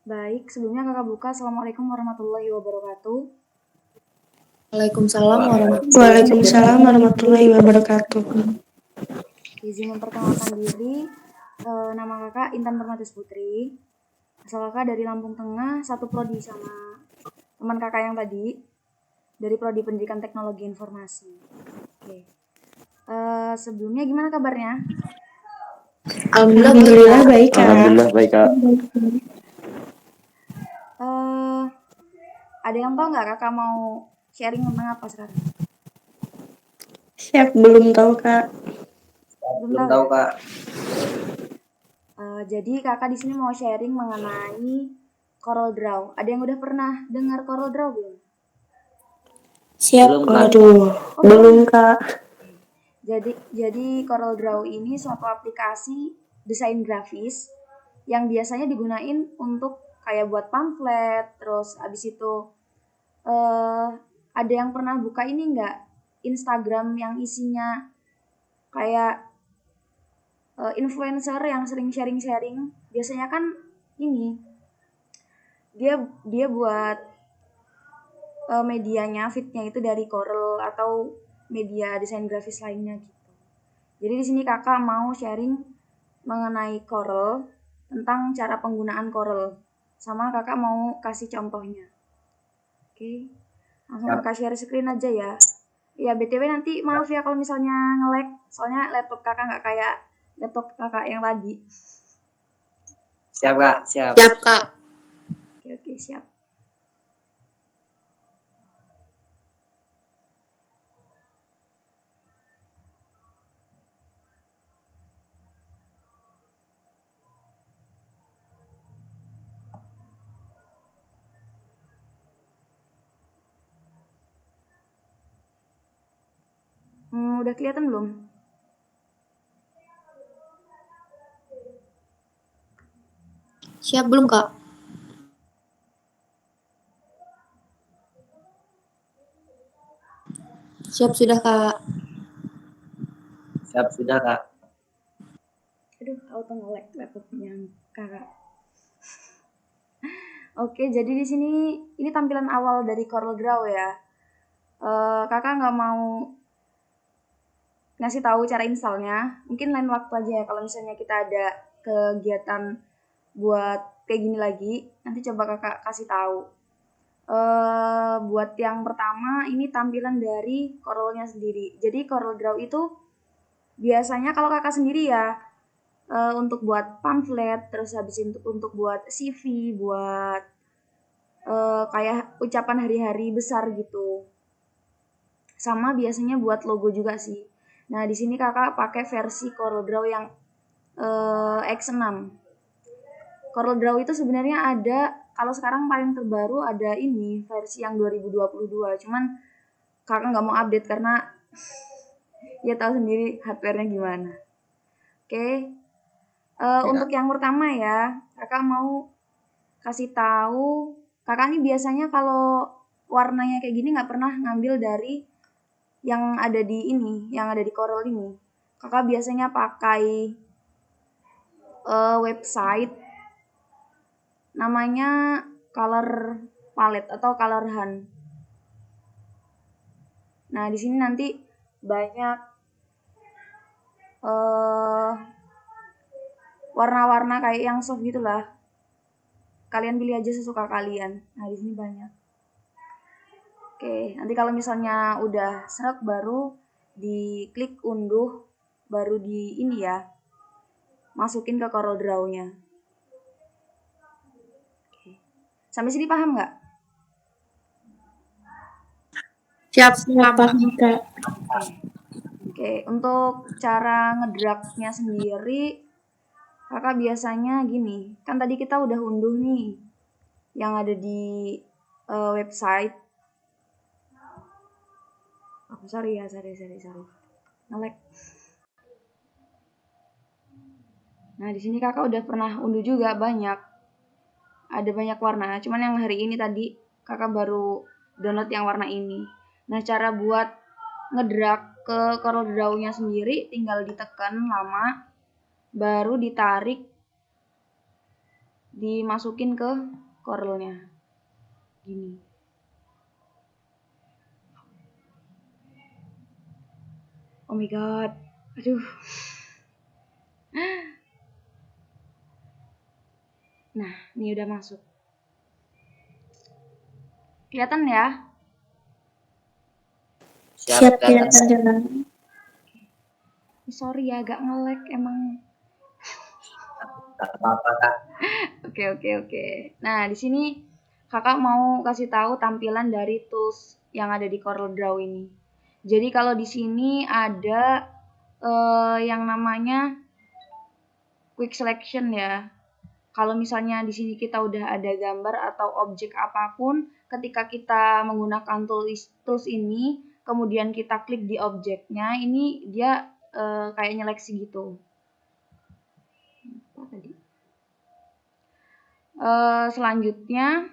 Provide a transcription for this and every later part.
Baik, sebelumnya kakak buka. Assalamualaikum warahmatullahi wabarakatuh. Waalaikumsalam warahmatullahi wabarakatuh. Izin memperkenalkan diri, nama kakak Intan Permatis Putri. Asal kakak dari Lampung Tengah, satu prodi sama teman kakak yang tadi, dari prodi Pendidikan Teknologi Informasi. Oke. Sebelumnya gimana kabarnya? Alhamdulillah baik, Kak. Alhamdulillah baik, Kak. Ada yang tahu nggak kakak mau sharing tentang apa sekarang? Siap, belum tahu, Kak. Belum tahu, Kak. Jadi kakak di sini mau sharing mengenai CorelDRAW. Ada yang udah pernah dengar CorelDRAW belum? Siap, belum, Kak. Jadi CorelDRAW ini suatu aplikasi desain grafis yang biasanya digunain untuk kayak buat pamflet, terus abis itu ada yang pernah buka ini nggak? Instagram yang isinya kayak influencer yang sering sharing-sharing. Biasanya kan ini dia buat medianya, feednya itu dari Corel atau media desain grafis lainnya gitu. Jadi di sini kakak mau sharing mengenai Corel, tentang cara penggunaan Corel, sama kakak mau kasih contohnya. Oke, langsung kakak share screen aja ya. Ya BTW nanti maaf ya kalau misalnya nge-lag, soalnya laptop kakak nggak kayak laptop kakak yang tadi. Siap, Kak. Siap. Siap, Kak. Oke, siap. Udah kelihatan belum? Siap belum, Kak? Siap sudah, Kak. Siap sudah, Kak. Aduh, auto nge-lag laptopnya kakak. Oke, jadi di sini ini tampilan awal dari CorelDRAW ya. Kakak nggak mau ngasih tahu cara installnya, mungkin lain waktu aja ya. Kalau misalnya kita ada kegiatan buat kayak gini lagi, nanti coba kakak kasih tahu. Buat yang pertama ini tampilan dari Corelnya sendiri. Jadi CorelDRAW itu biasanya kalau kakak sendiri ya untuk buat pamflet, terus habis itu untuk buat CV, buat kayak ucapan hari-hari besar gitu. Sama biasanya buat logo juga sih. Nah, di sini kakak pakai versi CorelDRAW yang X6. CorelDRAW itu sebenarnya ada, kalau sekarang paling terbaru ada ini versi yang 2022. Cuman kakak nggak mau update karena ya tahu sendiri hardware-nya gimana. Oke. Untuk yang pertama ya, kakak mau kasih tahu, kakak nih biasanya kalau warnanya kayak gini nggak pernah ngambil dari yang ada di ini, yang ada di Corel ini. Kakak biasanya pakai website namanya Color Palette atau Color Hunt. Nah, di sini nanti banyak warna-warna kayak yang soft gitulah. Kalian pilih aja sesuka kalian. Nah, di sini banyak. Oke, nanti kalau misalnya udah serak baru diklik unduh, baru di ini ya, masukin ke CorelDRAW-nya. Oke. Sampai sini paham nggak? Siap, paham, Kak. Oke, untuk cara ngedragnya sendiri, kakak biasanya gini, kan tadi kita udah unduh nih, yang ada di website. Oh, sorry. Nge-lag. Nah, di sini kakak udah pernah unduh juga banyak. Ada banyak warna, cuman yang hari ini tadi kakak baru download yang warna ini. Nah, cara buat ngedrag ke CorelDRAW-nya sendiri tinggal ditekan lama, baru ditarik dimasukin ke Corelnya. Gini. Oh my god. Aduh. Nah, ini udah masuk. Kelihatan ya? Siap kelihatan jalan. Sorry ya, agak nge-lag emang. Tak apa-apa kak. Oke. Nah, di sini kakak mau kasih tahu tampilan dari tools yang ada di CorelDRAW ini. Jadi kalau di sini ada yang namanya quick selection ya. Kalau misalnya di sini kita udah ada gambar atau objek apapun, ketika kita menggunakan tools ini, kemudian kita klik di objeknya, ini dia kayak nyeleksi gitu. Apa tadi? Selanjutnya,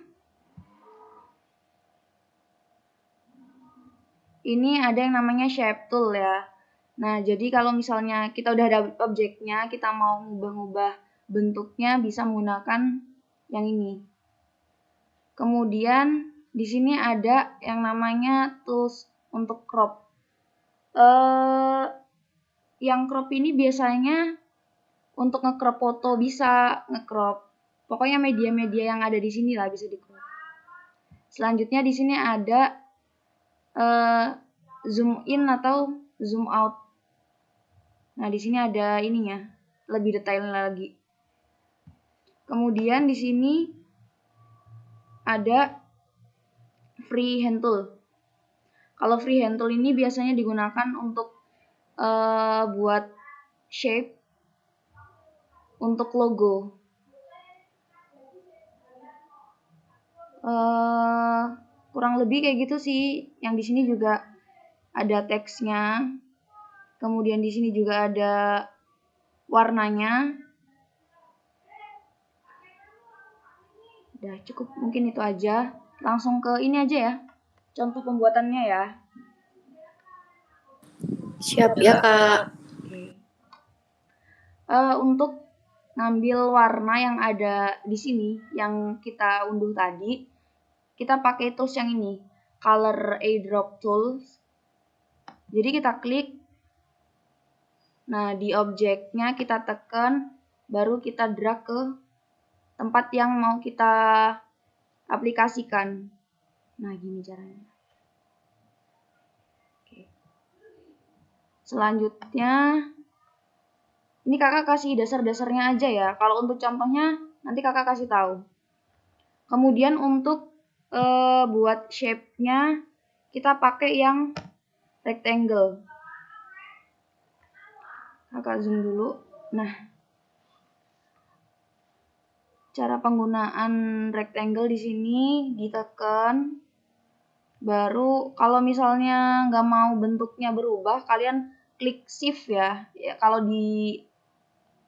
ini ada yang namanya shape tool ya. Nah, jadi kalau misalnya kita udah ada objeknya, kita mau ngubah-ngubah bentuknya bisa menggunakan yang ini. Kemudian di sini ada yang namanya tools untuk crop. Yang crop ini biasanya untuk nge-crop foto bisa nge-crop. Pokoknya media-media yang ada di sini lah bisa di-crop. Selanjutnya di sini ada zoom in atau zoom out. Nah, di sini ada ininya, lebih detail lagi. Kemudian di sini ada freehand tool. Kalau freehand tool ini biasanya digunakan untuk buat shape untuk logo. Kurang lebih kayak gitu sih. Yang di sini juga ada teksnya. Kemudian di sini juga ada warnanya. Udah cukup, mungkin itu aja. Langsung ke ini aja ya. Contoh pembuatannya ya. Siap ya Kak. Oke. Untuk ngambil warna yang ada di sini, yang kita unduh tadi, kita pakai tools yang ini, Color Eyedrop Tools. Jadi kita klik. Nah, di objeknya kita tekan, baru kita drag ke tempat yang mau kita aplikasikan. Nah, gini caranya. Oke. Selanjutnya, ini kakak kasih dasar-dasarnya aja ya. Kalau untuk contohnya, nanti kakak kasih tahu. Kemudian untuk buat shape-nya, kita pakai yang rectangle. Kakak zoom dulu. Nah, cara penggunaan rectangle di sini ditekan. Baru kalau misalnya nggak mau bentuknya berubah, kalian klik shift ya. Kalau di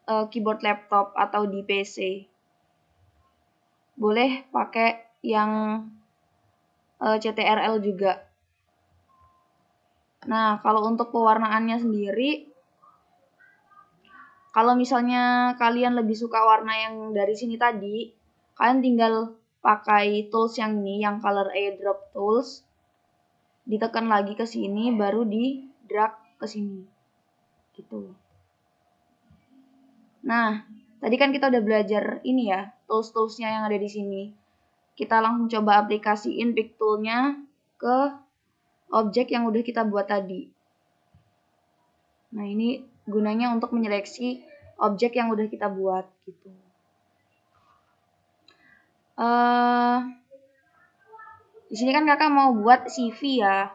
keyboard laptop atau di PC. Boleh pakai yang CTRL juga. Nah, kalau untuk pewarnaannya sendiri, kalau misalnya kalian lebih suka warna yang dari sini tadi, kalian tinggal pakai tools yang ini, yang Color Eyedrop Tools. Ditekan lagi ke sini, baru di drag ke sini. Gitu. Nah, tadi kan kita udah belajar ini ya, tools-toolsnya yang ada di sini. Kita langsung coba aplikasiin pick tool-nya ke objek yang udah kita buat tadi. Nah, ini gunanya untuk menyeleksi objek yang udah kita buat gitu. Di sini kan kakak mau buat CV ya.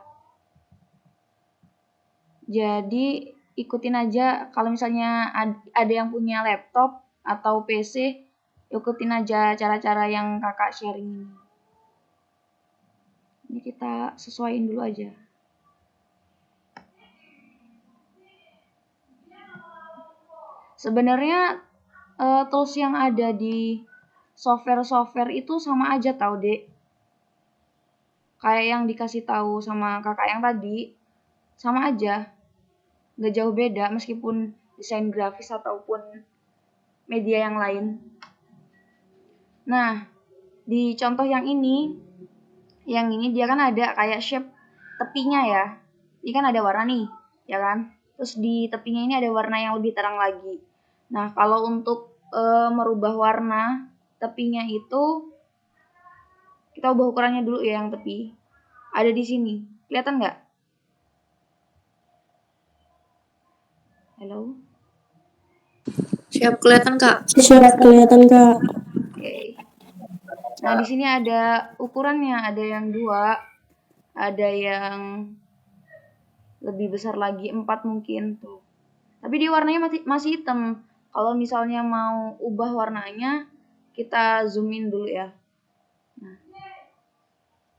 Jadi ikutin aja, kalau misalnya ada yang punya laptop atau PC, ikutin aja cara-cara yang kakak sharing ini. Ini kita sesuaiin dulu aja. Sebenarnya tools yang ada di software itu sama aja tau dek. Kayak yang dikasih tahu sama kakak yang tadi, sama aja. Nggak jauh beda meskipun desain grafis ataupun media yang lain. Nah, di contoh yang ini dia kan ada kayak shape tepinya ya. Ini kan ada warna nih, ya kan? Terus di tepinya ini ada warna yang lebih terang lagi. Nah, kalau untuk merubah warna tepinya itu, kita ubah ukurannya dulu ya yang tepi. Ada di sini. Kelihatan nggak? Halo? Siap kelihatan Kak. Siap kelihatan Kak. Oke. Nah, di sini ada ukurannya, ada yang 2, ada yang lebih besar lagi, 4 mungkin tuh. Tapi dia warnanya masih hitam. Kalau misalnya mau ubah warnanya, kita zoom in dulu ya. Nah,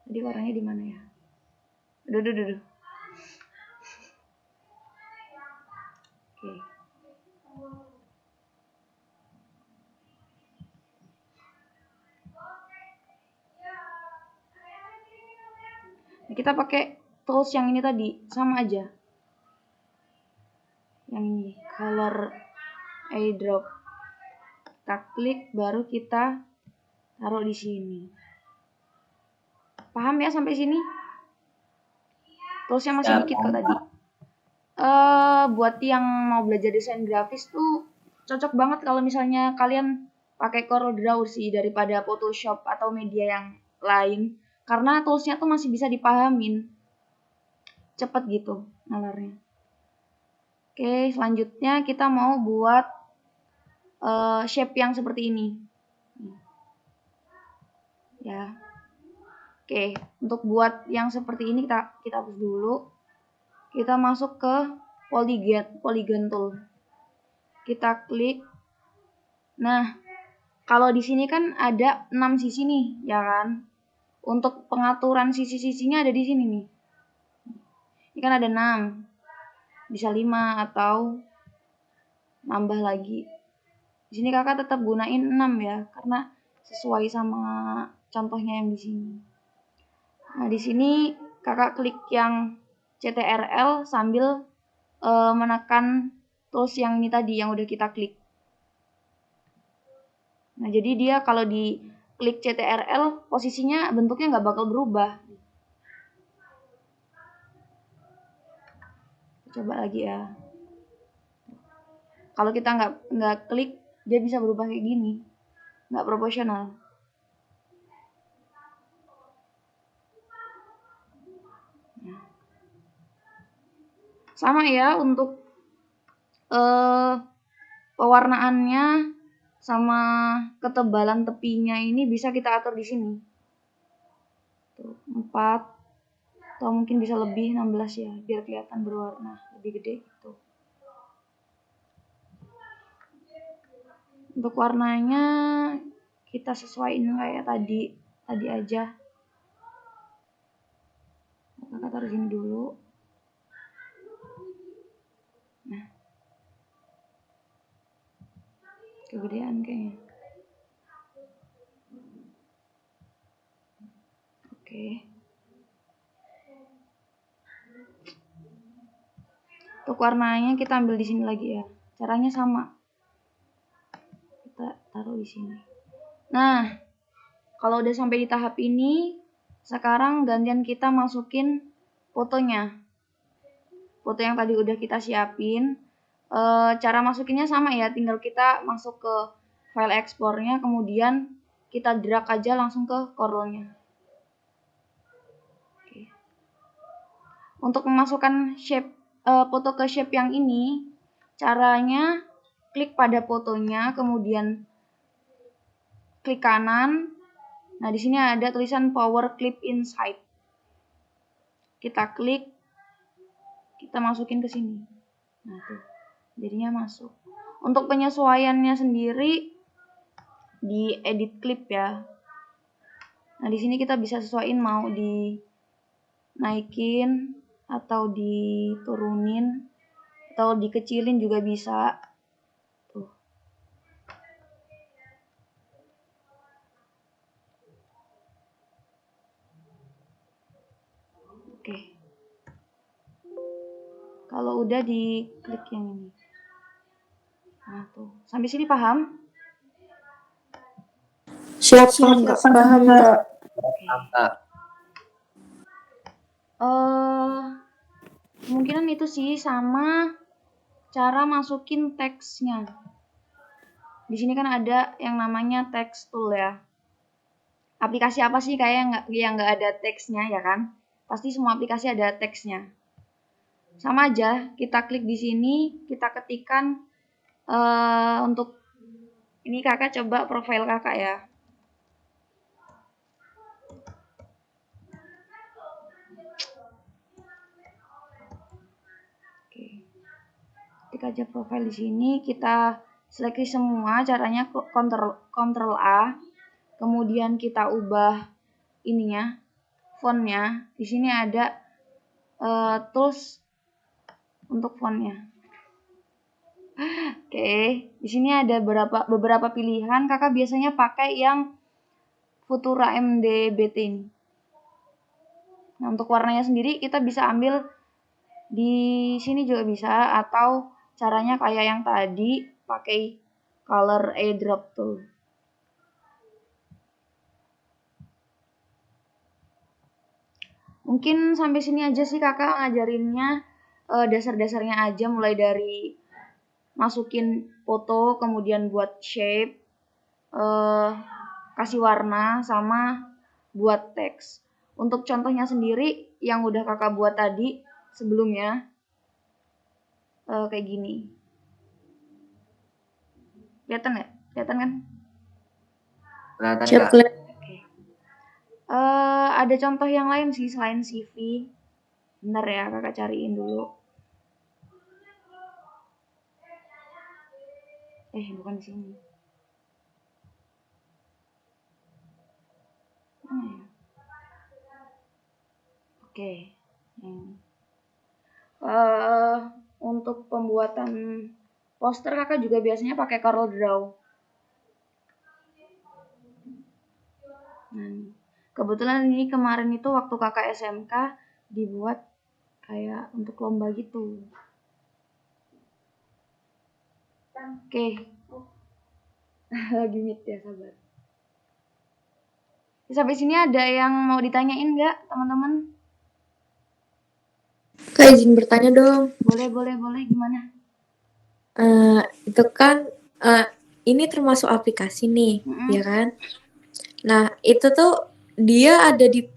jadi warnanya di mana ya? Duh. Oke. Nah, kita pakai tools yang ini tadi, sama aja. Yang ini, color eyedrop. Kita klik, baru kita taruh di sini. Paham ya sampai sini? Toolsnya masih dikit kok tadi. Buat yang mau belajar desain grafis tuh cocok banget kalau misalnya kalian pakai CorelDRAW sih daripada Photoshop atau media yang lain, karena toolsnya tuh masih bisa dipahamin, cepet gitu nalarnya. Oke, selanjutnya kita mau buat shape yang seperti ini. Ya. Oke, untuk buat yang seperti ini kita hapus dulu. Kita masuk ke polygon tool. Kita klik. Nah, kalau di sini kan ada 6 sisi nih, ya kan? Untuk pengaturan sisi-sisinya ada di sini nih. Ini kan ada 6. Bisa 5 atau nambah lagi. Di sini kakak tetap gunain 6 ya, karena sesuai sama contohnya yang di sini. Nah, di sini kakak klik yang CTRL sambil menekan tools yang ini tadi yang udah kita klik. Nah, jadi dia kalau di klik CTRL, posisinya bentuknya nggak bakal berubah. Coba lagi ya. Kalau kita nggak klik, dia bisa berubah kayak gini, nggak proporsional. Nah. Sama ya untuk pewarnaannya sama ketebalan tepinya ini bisa kita atur di sini. Tuh, 4 atau mungkin bisa lebih 16 ya, biar kelihatan berwarna lebih gede gitu. Untuk warnanya kita sesuaiin kayak tadi aja. Kakak taruh sini dulu. Nah, kegedean kayaknya. Oke. Untuk warnanya kita ambil di sini lagi ya. Caranya sama. Kita taruh di sini. Nah, kalau udah sampai di tahap ini, sekarang gantian kita masukin fotonya. Foto yang tadi udah kita siapin. Cara masukinnya sama ya, tinggal kita masuk ke file ekspornya, kemudian kita drag aja langsung ke Corelnya. Oke. Untuk memasukkan foto ke shape yang ini, caranya klik pada fotonya, kemudian klik kanan. Nah, di sini ada tulisan Power Clip Inside. Kita klik, kita masukin ke sini. Nah, tuh. Jadinya masuk. Untuk penyesuaiannya sendiri di edit clip ya. Nah, di sini kita bisa sesuaiin mau dinaikin atau diturunin atau dikecilin juga bisa. Tuh. Oke. Kalau udah diklik yang ini. Nah, tuh. Sampai sini paham? Siap. Siap, paham Kak. Paham Kak. Paham, Kak. Kemungkinan itu sih sama cara masukin teksnya. Di sini kan ada yang namanya text tool ya. Aplikasi apa sih kayak yang nggak ada teksnya ya kan? Pasti semua aplikasi ada teksnya. Sama aja, kita klik di sini, kita ketikkan untuk ini kakak coba profil kakak ya. Oke. Ketik aja profil di sini, kita seleksi semua, caranya Ctrl A. Kemudian kita ubah ininya, fontnya. Di sini ada tools untuk fontnya. Oke, di sini ada beberapa pilihan. Kakak biasanya pakai yang Futura MDBT ini. Nah, untuk warnanya sendiri kita bisa ambil di sini juga bisa, atau caranya kayak yang tadi pakai color eyedrop tool. Mungkin sampai sini aja sih kakak ngajarinnya, dasar-dasarnya aja, mulai dari masukin foto, kemudian buat shape, kasih warna, sama buat teks. Untuk contohnya sendiri yang udah kakak buat tadi sebelumnya kayak gini. Kelihatan nggak? Kelihatan kan? Kelihatan, Siap, Kak. kelihatan. Oke. Ada contoh yang lain sih selain CV. Bentar ya, kakak cariin dulu. Bukan di sini. Mana ya? Oke. Untuk pembuatan poster kakak juga biasanya pakai CorelDRAW. Nah, kebetulan ini kemarin itu waktu kakak SMK dibuat kayak untuk lomba gitu. Oke. Lagi meet ya, sabar. Sampai sini ada yang mau ditanyain nggak, teman-teman? Kak izin bertanya dong. Boleh. Gimana? Itu kan ini termasuk aplikasi nih, ya kan? Nah, itu tuh dia ada di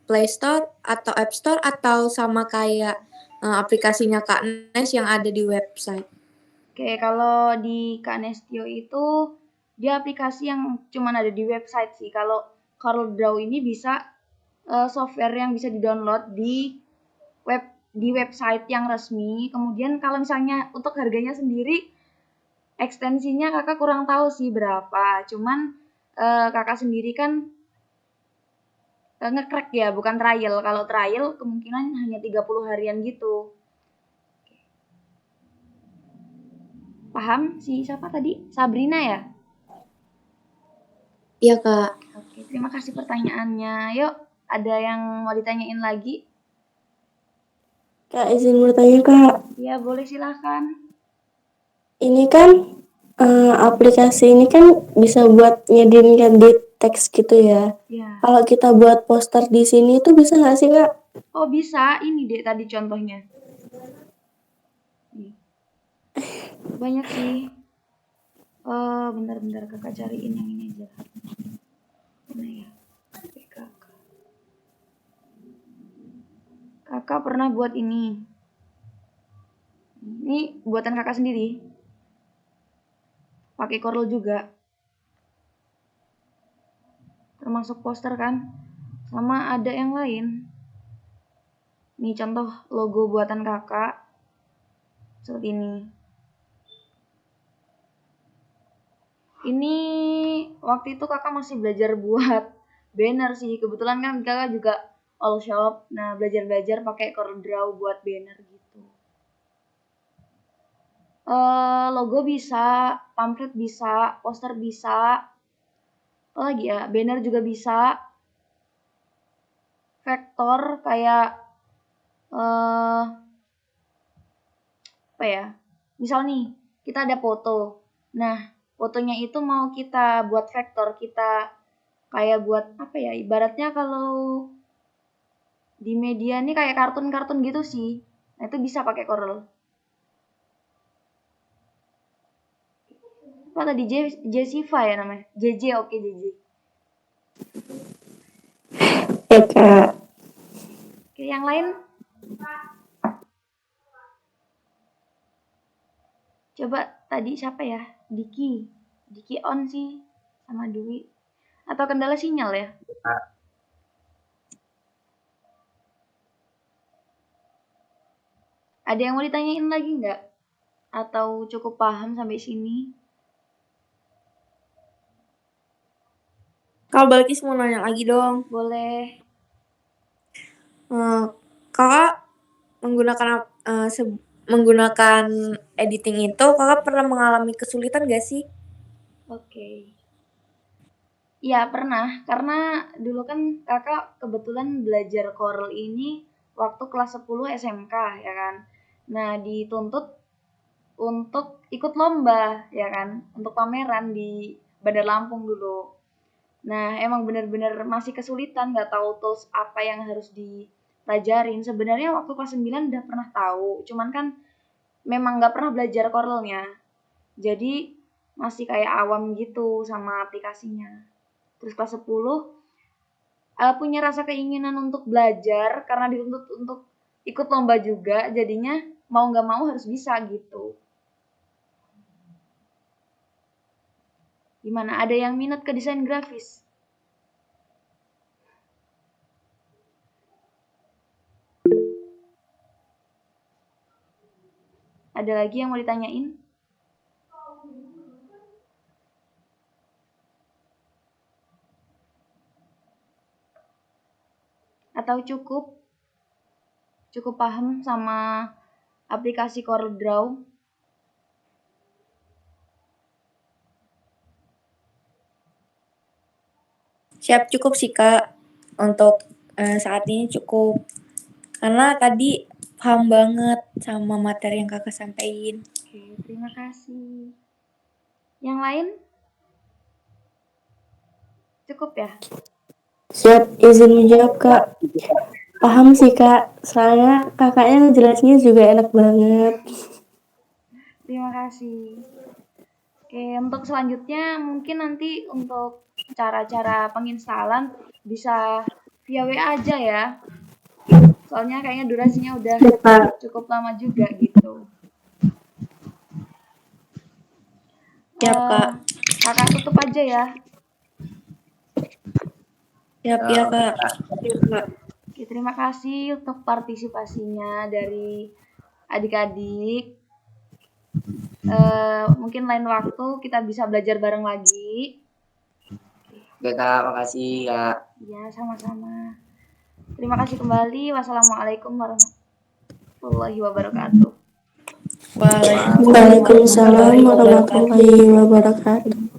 Play Store atau App Store atau sama kayak aplikasinya Kak Nes yang ada di website? Oke, kalau di Kanestio itu dia aplikasi yang cuma ada di website sih. Kalau CorelDRAW ini bisa software yang bisa di-download di website yang resmi. Kemudian kalau misalnya untuk harganya sendiri, ekstensinya kakak kurang tahu sih berapa. Cuman kakak sendiri kan nge-crack ya, bukan trial. Kalau trial kemungkinan hanya 30 harian gitu. Paham? Siapa tadi? Sabrina ya? Iya Kak. Oke, terima kasih pertanyaannya. Yuk, ada yang mau ditanyain lagi? Kak, izin bertanya Kak. Ya, boleh silahkan. Ini kan aplikasi ini kan bisa buat nyediain edit teks gitu ya. Ya. Kalau kita buat poster di sini itu bisa nggak sih Kak? Oh, bisa. Ini deh tadi contohnya. Nih. Banyak sih. Bentar kakak cariin yang ini aja. Mana ya? Kakak pernah buat ini. Ini buatan kakak sendiri. Pakai Corel juga. Termasuk poster kan? Sama ada yang lain. Nih contoh logo buatan kakak. Seperti ini. Ini waktu itu kakak masih belajar buat banner sih. Kebetulan kan kakak juga all shop. Nah, belajar pakai CorelDRAW buat banner gitu. Logo bisa, pamflet bisa, poster bisa. Apa lagi ya? Banner juga bisa. Vektor kayak apa ya? Misal nih, kita ada foto. Nah, fotonya itu mau kita buat vektor, kita kayak buat apa ya, ibaratnya kalau di media nih kayak kartun-kartun gitu sih. Nah, itu bisa pakai Corel. Apa tadi Jessiva ya namanya? JJ, oke JJ. Ya Kak. Oke, yang lain? Coba tadi siapa ya? Diki on sih sama Dwi. Atau kendala sinyal ya? Ada yang mau ditanyain lagi nggak? Atau cukup paham sampai sini? Kak Balkis mau nanya lagi dong. Boleh. Kakak menggunakan editing itu, kakak pernah mengalami kesulitan gak sih? Oke. Ya pernah, karena dulu kan kakak kebetulan belajar Corel ini waktu kelas 10 SMK ya kan. Nah dituntut untuk ikut lomba ya kan, untuk pameran di Bandar Lampung dulu. Nah emang bener-bener masih kesulitan, nggak tahu tools apa yang harus dipelajarin. Sebenarnya waktu kelas 9 udah pernah tahu, cuman kan memang nggak pernah belajar Corelnya. Jadi masih kayak awam gitu sama aplikasinya. Terus kelas 10 punya rasa keinginan untuk belajar karena dituntut untuk ikut lomba juga, jadinya mau nggak mau harus bisa gitu. Gimana? Ada yang minat ke desain grafis? Ada lagi yang mau ditanyain? Atau cukup paham sama aplikasi CorelDRAW? Siap, cukup sih Kak. Untuk saat ini cukup. Karena tadi paham banget sama materi yang kakak sampaikan. Oke, terima kasih. Yang lain? Cukup ya? Siap, izin menjawab Kak. Paham sih Kak, soalnya kakaknya ngejelasinnya juga enak banget. Terima kasih. Oke, untuk selanjutnya mungkin nanti untuk cara-cara penginstalan bisa via WA aja ya. Soalnya kayaknya durasinya udah cukup lama juga gitu. Siap Kak. Kakak tutup aja ya. Siap ya Kak. Oke, terima kasih untuk partisipasinya dari adik-adik. Mungkin lain waktu kita bisa belajar bareng lagi. Oke Kak, makasih Kak. Ya, sama-sama. Terima kasih kembali. Wassalamualaikum warahmatullahi wabarakatuh. Waalaikumsalam warahmatullahi wabarakatuh.